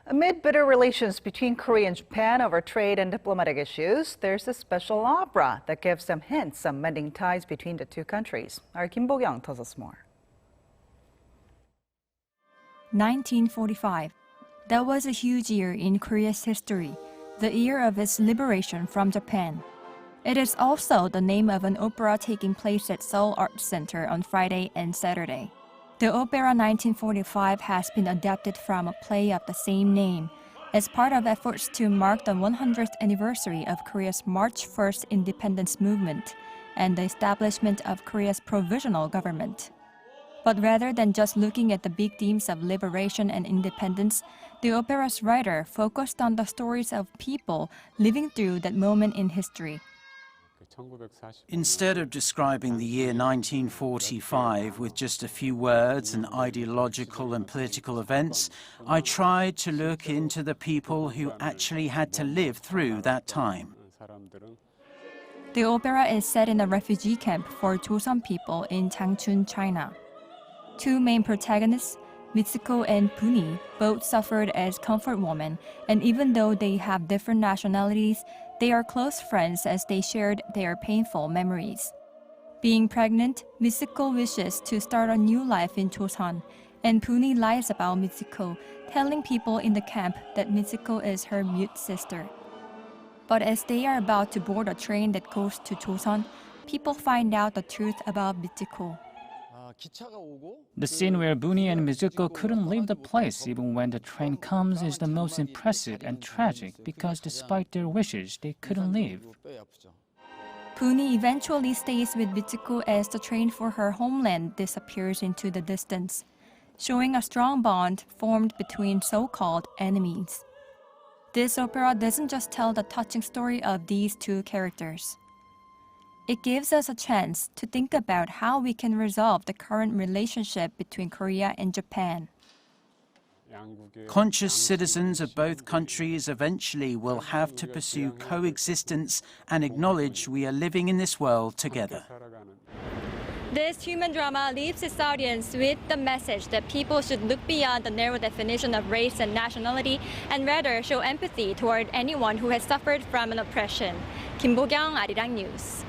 Amid bitter relations between Korea and Japan over trade and diplomatic issues, there's a special opera that gives some hints on mending ties between the two countries. Our KIM Bo-kyoung tells us more. 1945. That was a huge year in Korea's history, the year of its liberation from Japan. It is also the name of an opera taking place at Seoul Arts Center on Friday and Saturday. The opera 1945 has been adapted from a play of the same name as part of efforts to mark the 100th anniversary of Korea's March 1st independence movement and the establishment of Korea's provisional government. But rather than just looking at the big themes of liberation and independence, the opera's writer focused on the stories of people living through that moment in history. Instead of describing the year 1945 with just a few words and ideological and political events, I tried to look into the people who actually had to live through that time. The opera is set in a refugee camp for Joseon people in Changchun, China. Two main protagonists, Mitsuko and Buni, both suffered as comfort women, and even though they have different nationalities, they are close friends as they shared their painful memories. Being pregnant, Mitsuko wishes to start a new life in Joseon, and Buni lies about Mitsuko, telling people in the camp that Mitsuko is her mute sister. But as they are about to board a train that goes to Joseon, people find out the truth about Mitsuko. The scene where Buni and Mizuko couldn't leave the place even when the train comes is the most impressive and tragic because despite their wishes, they couldn't leave. Buni eventually stays with Mitsuko as the train for her homeland disappears into the distance, showing a strong bond formed between so-called enemies. This opera doesn't just tell the touching story of these two characters. It gives us a chance to think about how we can resolve the current relationship between Korea and Japan. Conscious citizens of both countries eventually will have to pursue coexistence and acknowledge we are living in this world together. This human drama leaves its audience with the message that people should look beyond the narrow definition of race and nationality and rather show empathy toward anyone who has suffered from an oppression. KIM Bo-kyoung, Arirang News.